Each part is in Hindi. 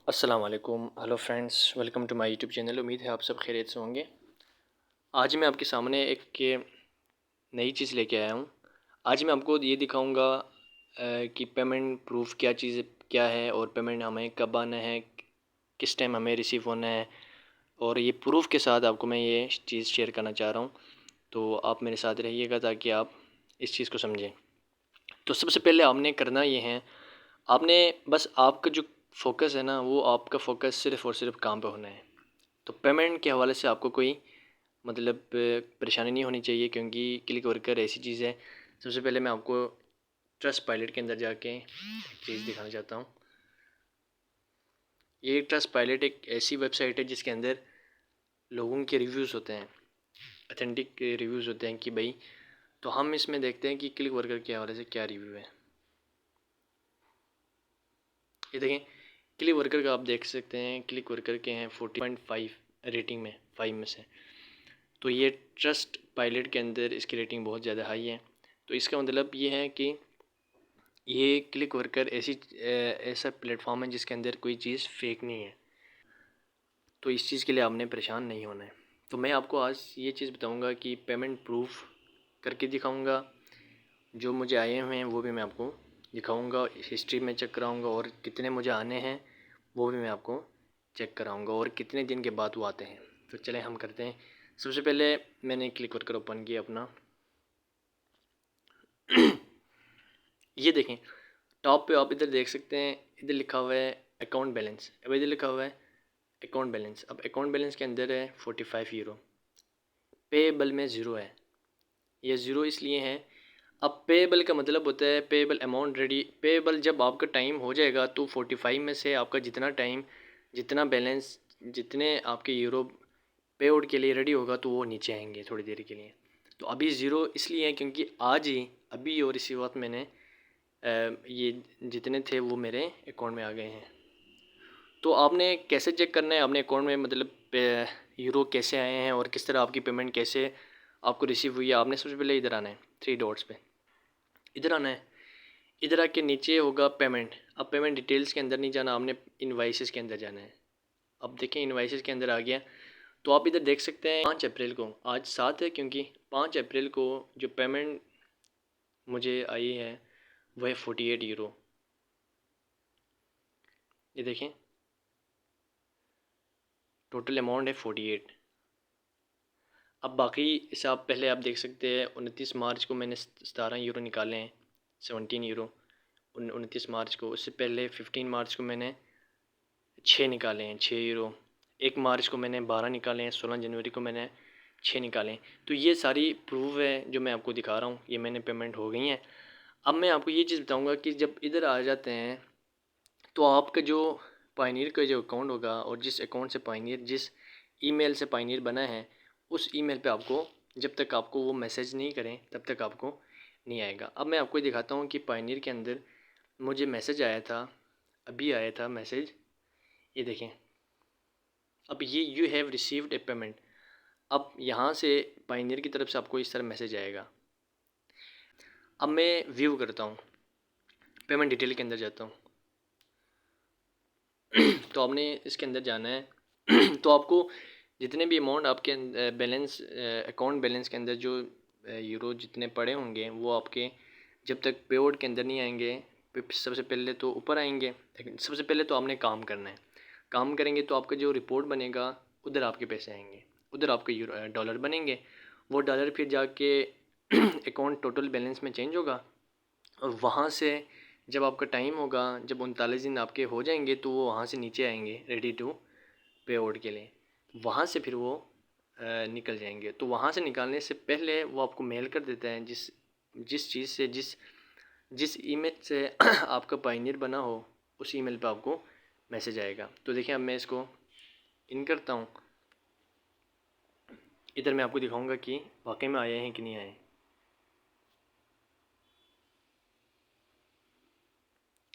अस्सलाम वालेकुम, hello friends, welcome to my YouTube channel. उम्मीद है आप सब खैरियत से होंगे। आज मैं आपके सामने एक नई चीज़ लेके आया हूँ। आज मैं आपको ये दिखाऊंगा कि पेमेंट प्रूफ क्या है और पेमेंट हमें कब आना है, किस टाइम हमें रिसीव होना है, और ये प्रूफ के साथ आपको मैं ये चीज़ शेयर करना चाह रहा हूँ। तो आप मेरे साथ रहिएगा ताकि आप इस चीज़ को समझें। तो सबसे पहले आपने करना ये है, आपने बस आपका जो फ़ोकस है ना, वो आपका फ़ोकस सिर्फ़ और सिर्फ काम पे होना है। तो पेमेंट के हवाले से आपको कोई मतलब परेशानी नहीं होनी चाहिए, क्योंकि क्लिक वर्कर ऐसी चीज़ है। सबसे पहले मैं आपको ट्रस्ट पायलट के अंदर जाके एक चीज़ दिखाना चाहता हूँ। ये ट्रस्ट पायलट एक ऐसी वेबसाइट है जिसके अंदर लोगों के रिव्यूज़ होते हैं, ऑथेंटिक रिव्यूज़ होते हैं कि भाई। तो हम इसमें देखते हैं कि क्लिक वर्कर के हवाले से क्या रिव्यू है। ये देखें, क्लिक वर्कर का आप देख सकते हैं, क्लिक वर्कर के हैं 40.5 रेटिंग में 5 में से। तो ये ट्रस्ट पायलट के अंदर इसकी रेटिंग बहुत ज़्यादा हाई है। तो इसका मतलब ये है कि ये क्लिक वर्कर ऐसा प्लेटफॉर्म है जिसके अंदर कोई चीज़ फेक नहीं है। तो इस चीज़ के लिए आपने परेशान नहीं होना है। तो मैं आपको आज ये चीज़ बताऊंगा कि पेमेंट प्रूफ करके दिखाऊंगा। जो मुझे आए हुए हैं वो भी मैं आपको दिखाऊंगा, हिस्ट्री में चेक कराऊंगा, और कितने मुझे आने हैं वो भी मैं आपको चेक कराऊंगा, और कितने दिन के बाद वो आते हैं। तो चलें हम करते हैं। सबसे पहले मैंने क्लिक वर्कर ओपन किया अपना। ये देखें, टॉप पे आप इधर देख सकते हैं, इधर लिखा हुआ है अकाउंट बैलेंस। अब इधर लिखा हुआ है अकाउंट बैलेंस। अब अकाउंट बैलेंस के अंदर है 45 यूरो। पेएबल में ज़ीरो है। ये ज़ीरो इसलिए है, अब पेएबल का मतलब होता है पेएबल अमाउंट रेडी। पेएबल जब आपका टाइम हो जाएगा तो 45 में से आपका जितना टाइम, जितना बैलेंस, जितने आपके यूरो पे आउट के लिए रेडी होगा तो वो नीचे आएंगे थोड़ी देर के लिए। तो अभी ज़ीरो इसलिए है क्योंकि आज ही अभी और इसी वक्त मैंने ये जितने थे वो मेरे अकाउंट में आ गए हैं। तो आपने कैसे चेक करना है अपने अकाउंट में, मतलब यूरो कैसे आए हैं और किस तरह आपकी पेमेंट कैसे आपको रिसीव हुई है। आपने सबसे पहले इधर आना है, थ्री डॉट्स पे इधर आना है। इधर आके नीचे होगा पेमेंट। अब पेमेंट डिटेल्स के अंदर नहीं जाना, आपने इनवाइसेस के अंदर जाना है। अब देखें, इनवाइसेस के अंदर आ गया। तो आप इधर देख सकते हैं 5 अप्रैल को, आज 7 है क्योंकि 5 अप्रैल को जो पेमेंट मुझे आई है वह है 48 यूरो। ये देखें, टोटल अमाउंट है 48। अब बाकी हिसाब पहले आप देख सकते हैं, 29 मार्च को मैंने 17 यूरो निकाले हैं, 17 यूरो 29 मार्च को। उससे पहले 15 मार्च को मैंने 6 निकाले हैं, 6 यूरो। 1 मार्च को मैंने 12 निकाले हैं, 16 जनवरी को मैंने 6 निकाले हैं। तो ये सारी प्रूफ है जो मैं आपको दिखा रहा हूँ, ये मैंने पेमेंट हो गई हैं। अब मैं आपको ये चीज़ बताऊँगा कि जब इधर आ जाते हैं तो आपका जो पायनियर का जो अकाउंट होगा, और जिस अकाउंट से पायनियर, जिस ईमेल से पायनियर बना है, उस ईमेल पे आपको, जब तक आपको वो मैसेज नहीं करें तब तक आपको नहीं आएगा। अब मैं आपको दिखाता हूँ कि पायनियर के अंदर मुझे मैसेज आया था, अभी आया था मैसेज। ये देखें, अब ये you have received A payment. अब यहाँ से पायनियर की तरफ से आपको इस तरह मैसेज आएगा। अब मैं व्यू करता हूँ, पेमेंट डिटेल के अंदर जाता हूँ। तो आपने इसके अंदर जाना है। तो आपको जितने भी अमाउंट आपके बैलेंस, अकाउंट बैलेंस के अंदर जो यूरो जितने पड़े होंगे वो आपके जब तक पे आउट के अंदर नहीं आएंगे, सबसे पहले तो ऊपर आएंगे। लेकिन सबसे पहले तो आपने काम करना है। काम करेंगे तो आपका जो रिपोर्ट बनेगा उधर आपके पैसे आएंगे, उधर आपके यूरो डॉलर बनेंगे। वो डॉलर फिर जाके अकाउंट टोटल बैलेंस में चेंज होगा, और वहाँ से जब आपका टाइम होगा, जब 39 दिन आपके हो जाएंगे तो वो वहाँ से नीचे आएंगे रेडी टू पे आउट के लिए। वहाँ से फिर वो निकल जाएंगे। तो वहाँ से निकालने से पहले वो आपको मेल कर देता है, जिस जिस चीज़ से, जिस जिस ईमेल से आपका पायनियर बना हो, उस ईमेल पे आपको मैसेज आएगा। तो देखिए, अब मैं इसको इन करता हूँ। इधर मैं आपको दिखाऊंगा कि वाकई में आए हैं कि नहीं आए।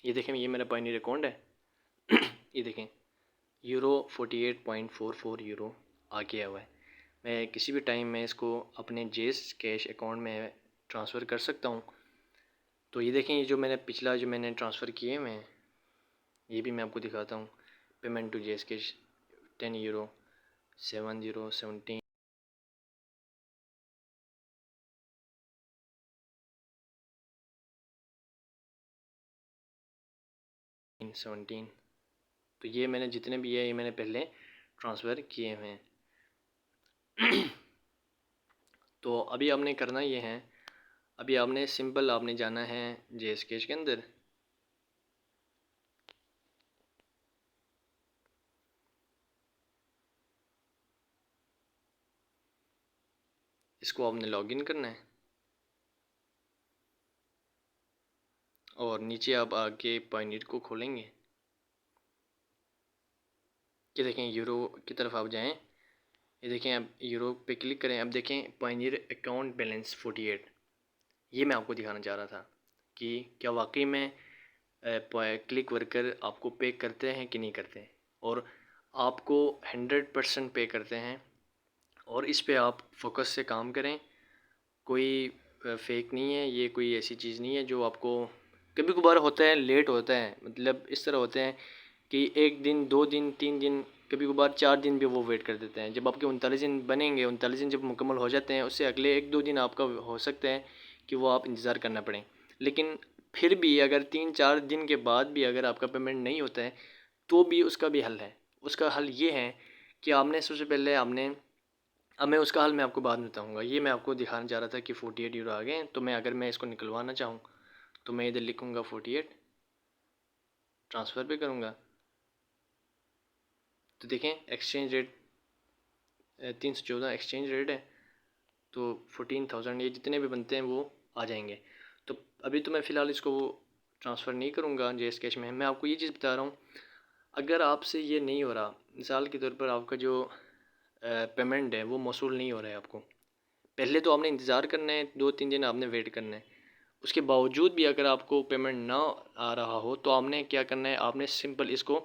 ये देखें, ये मेरा पायनियर अकाउंट है। ये देखें, यूरो 48.44 यूरो आ गया हुआ है। मैं किसी भी टाइम में इसको अपने जेस कैश अकाउंट में ट्रांसफ़र कर सकता हूँ। तो ये देखें, ये जो मैंने पिछला जो मैंने ट्रांसफ़र किए हुए हैं, ये भी मैं आपको दिखाता हूँ। Payment to JSK 10 euro 7017 17। तो ये मैंने जितने भी है ये मैंने पहले ट्रांसफ़र किए हुए हैं। तो अभी आपने करना ये है, अभी आपने सिंपल आपने जाना है JSK के अंदर। इसको आपने लॉगिन करना है और नीचे आप आके पायनियर को खोलेंगे। ये देखें यूरो की तरफ आप जाएं, ये देखें आप यूरो पे क्लिक करें। अब देखें पायनियर अकाउंट बैलेंस 48। ये मैं आपको दिखाना चाह रहा था कि क्या वाकई में क्लिक वर्कर आपको पे करते हैं कि नहीं करते हैं, और आपको 100% पे करते हैं। और इस पे आप फोकस से काम करें। कोई फेक नहीं है, ये कोई ऐसी चीज़ नहीं है जो आपको कभी कभार होता है, लेट होता है, मतलब इस तरह होते हैं कि 1 दिन 2 दिन 3 दिन, कभी कभार 4 दिन भी वो वेट कर देते हैं। जब आपके 39 दिन बनेंगे, 39 दिन जब मुकम्मल हो जाते हैं, उससे अगले 1-2 दिन आपका हो सकता है कि वो आप इंतज़ार करना पड़े। लेकिन फिर भी अगर 3-4 दिन के बाद भी अगर आपका पेमेंट नहीं होता है तो भी उसका भी हल है। उसका हल ये है कि आपने सबसे पहले आपने, अब मैं उसका हल मैं आपको बाद में बताऊँगा। ये मैं आपको दिखाना चाह रहा था कि 48 यूरो आ गए हैं। तो मैं अगर मैं इसको निकलवाना चाहूँ तो मैं इधर लिखूँगा 48, ट्रांसफ़र पे करूँगा। तो देखें एक्सचेंज रेट 314 एक्सचेंज रेट है। तो 14,000 ये जितने भी बनते हैं वो आ जाएंगे। तो अभी तो मैं फ़िलहाल इसको ट्रांसफ़र नहीं करूँगा JSK में। मैं आपको ये चीज़ बता रहा हूँ, अगर आपसे ये नहीं हो रहा, मिसाल के तौर पर आपका जो पेमेंट है वो मौसूल नहीं हो रहा है आपको, पहले तो आपने इंतज़ार करना है, 2-3 दिन आपने वेट करना है। उसके बावजूद भी अगर आपको पेमेंट ना आ रहा हो तो आपने क्या करना है, आपने सिंपल इसको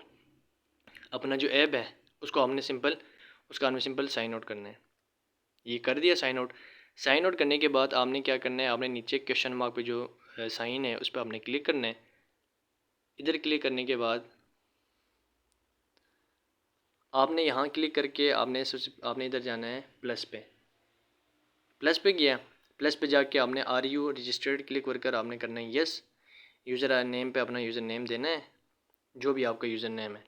अपना जो ऐप है उसको आपने सिंपल, उसका आपने सिंपल साइन आउट करना है। ये कर दिया साइन आउट। साइन आउट करने के बाद आपने क्या करना है, आपने नीचे क्वेश्चन मार्क पे जो साइन है उस पर आपने क्लिक करना है। इधर क्लिक करने के बाद आपने यहाँ क्लिक करके आपने इधर जाना है प्लस पे। प्लस पे गया, प्लस पे जाके आपने are you registered click worker आपने करना है यस। यूज़र नेम पे अपना यूज़र नेम देना है, जो भी आपका यूज़र नेम है।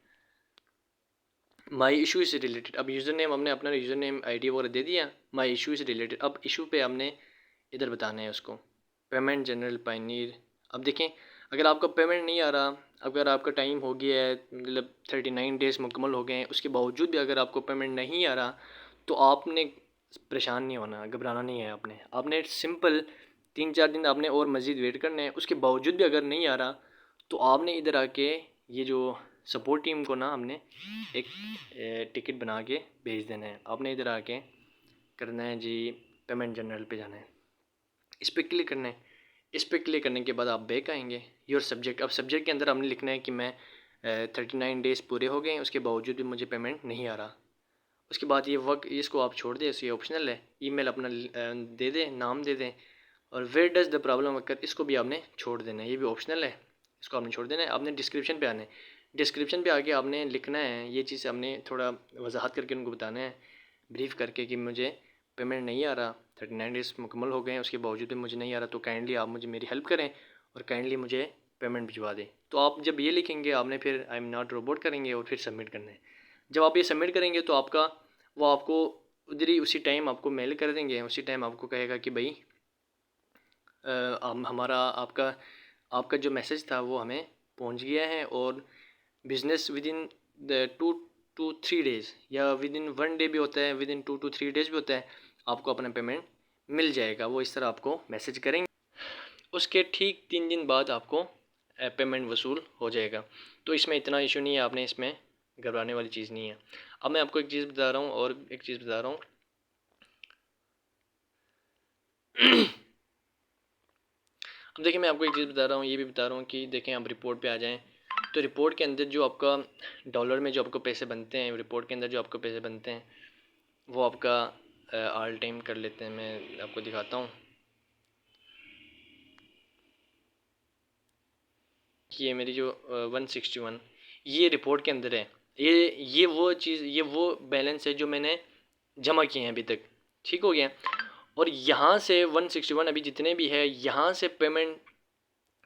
माई इशू से रिलेटेड, अब यूज़र नेम हमने अपना यूज़र नेम ID वगैरह दे दिया। माई इशू से रिलेटेड, अब इशू पे हमने इधर बताना है उसको, पेमेंट जनरल पायनियर। अब देखें अगर आपका पेमेंट नहीं आ रहा, अगर आपका टाइम हो गया है, मतलब 39 डेज़ मुकम्मल हो गए हैं, उसके बावजूद भी अगर आपको पेमेंट नहीं आ रहा तो आपने परेशान नहीं होना, घबराना नहीं है। आपने सिंपल 3-4 दिन आपने और मज़ीद वेट करना है। उसके बावजूद भी अगर नहीं आ रहा तो आपने इधर आके ये जो सपोर्ट टीम को ना हमने एक टिकट बना के भेज देना है। आपने इधर आके करना है जी, पेमेंट जनरल पे जाना है, इस पर क्लिक करना है। इस पर क्लिक करने के बाद आप बैक आएंगे, योर सब्जेक्ट। अब सब्जेक्ट के अंदर हमने लिखना है कि मैं 39 डेज़ पूरे हो गए हैं, उसके बावजूद भी मुझे पेमेंट नहीं आ रहा। उसके बाद ये वर्क, इसको आप छोड़ दें, ये ऑप्शनल है। ईमेल अपना दे दें, नाम दे दें, और वेयर डज़ द प्रॉब्लम अकर, इसको भी आपने छोड़ देना है, ये भी ऑप्शनल है, इसको आपने छोड़ देना है। आपने डिस्क्रिप्शन पे आना है, डिस्क्रिप्शन पे आके आपने लिखना है, ये चीज़ हमने थोड़ा वजाहत करके उनको बताना है, ब्रीफ करके कि मुझे पेमेंट नहीं आ रहा, 39 डेज़ मुकम्मल हो गए हैं, उसके बावजूद भी मुझे नहीं आ रहा, तो काइंडली आप मुझे मेरी हेल्प करें और काइंडली मुझे पेमेंट भिजवा दें। तो आप जब ये लिखेंगे आपने फिर आई एम नॉट रोबोट करेंगे और फिर सबमिट करना है। जब आप ये सबमिट करेंगे तो आपका वो आपको उधर ही उसी टाइम आपको मेल कर देंगे। उसी टाइम आपको कहेगा कि भाई हमारा आपका आपका जो मैसेज था वो हमें पहुंच गया है, और business with in the 2 to 3 days, या विद इन 1 डे भी होता है, विद इन 2 to 3 डेज़ भी होता है, आपको अपना पेमेंट मिल जाएगा। वो इस तरह आपको मैसेज करेंगे, उसके ठीक 3 दिन बाद आपको पेमेंट वसूल हो जाएगा। तो इसमें इतना इशू नहीं है, आपने इसमें घबराने वाली चीज़ नहीं है। अब मैं आपको एक चीज़ बता रहा हूँ, और एक चीज़ बता रहा हूँ। अब देखिए मैं आपको एक चीज़ बता रहा हूँ, ये भी बता रहा हूँ कि देखें आप रिपोर्ट पे आ जाएं। तो रिपोर्ट के अंदर जो आपका डॉलर में जो आपको पैसे बनते हैं, रिपोर्ट के अंदर जो आपको पैसे बनते हैं वो आपका ऑल टाइम कर लेते हैं। मैं आपको दिखाता हूँ, ये मेरी जो 161 ये रिपोर्ट के अंदर है। ये वो बैलेंस है जो मैंने जमा किए हैं अभी तक, ठीक हो गया। और यहाँ से 161 अभी जितने भी है, यहाँ से पेमेंट,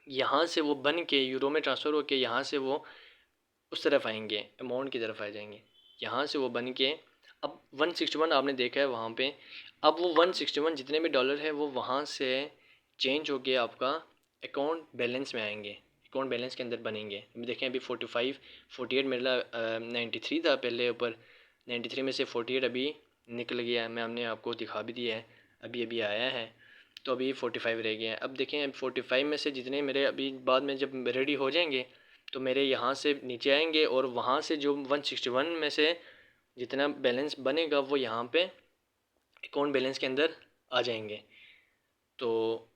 यहाँ से वो बन के यूरो में ट्रांसफ़र होके यहाँ से वो उस तरफ आएंगे, अमाउंट की तरफ आ जाएंगे। यहाँ से वो बन के अब 161 आपने देखा है वहाँ पे, अब वो 161 जितने भी डॉलर है वो वहाँ से चेंज होके आपका अकाउंट बैलेंस में आएंगे, अकाउंट बैलेंस के अंदर बनेंगे। अभी देखें अभी 45 48 मेरा 93 था पहले ऊपर, 93 में से 48 अभी निकल गया है, मैं हमने आपको दिखा भी दिया है, अभी अभी आया है। तो अभी 45 रह गए हैं। अब देखें अब 45 में से जितने मेरे अभी बाद में जब रेडी हो जाएंगे तो मेरे यहाँ से नीचे आएंगे और वहाँ से जो 161 में से जितना बैलेंस बनेगा वो यहाँ पे अकाउंट बैलेंस के अंदर आ जाएंगे। तो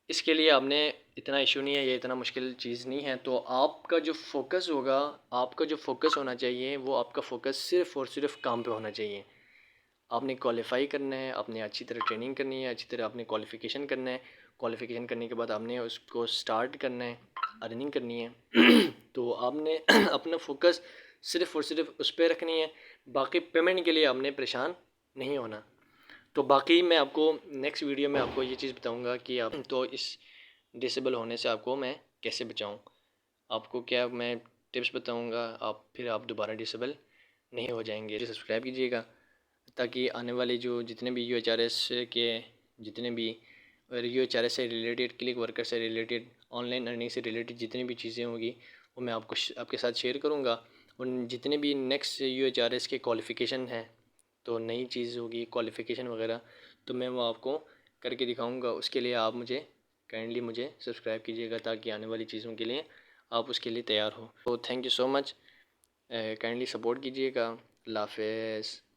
इसके लिए आपने, इतना इशू नहीं है, ये इतना मुश्किल चीज़ नहीं है। तो आपका जो फोकस होगा, आपका जो फोकस होना चाहिए वो आपका फोकस सिर्फ़ और सिर्फ काम पे होना चाहिए। आपने क्वालिफ़ाई करना है, आपने अच्छी तरह ट्रेनिंग करनी है, अच्छी तरह आपने क्वालिफ़िकेशन करना है, क्वालिफ़िकेशन करने के बाद आपने उसको स्टार्ट करना है, अर्निंग करनी है। तो आपने अपना फोकस सिर्फ़ और सिर्फ उस पर रखनी है, बाकी पेमेंट के लिए आपने परेशान नहीं होना। तो बाकी मैं आपको नेक्स्ट वीडियो में आपको ये चीज़ बताऊंगा कि आप तो इस डिसेबल होने से आपको मैं कैसे बचाऊं, आपको क्या मैं टिप्स बताऊंगा, आप फिर आप दोबारा डिसेबल नहीं हो जाएंगे। सब्सक्राइब कीजिएगा ताकि आने वाले जो जितने भी UHRS के जितने भी UHRS से रिलेटेड, क्लिक वर्कर से रिलेटेड, ऑनलाइन अर्निंग से रिलेटेड जितनी भी चीज़ें होंगी वो मैं आपको आपके साथ शेयर करूँगा। और जितने भी नेक्स्ट UHRS के क्वालिफ़िकेशन हैं, तो नई चीज़ होगी क्वालिफ़िकेशन वगैरह, तो मैं वो आपको करके दिखाऊंगा। उसके लिए आप मुझे काइंडली मुझे सब्सक्राइब कीजिएगा ताकि आने वाली चीज़ों के लिए आप उसके लिए तैयार हो। तो thank you so much, kindly support कीजिएगा। अल्लाह हाफ़िज़।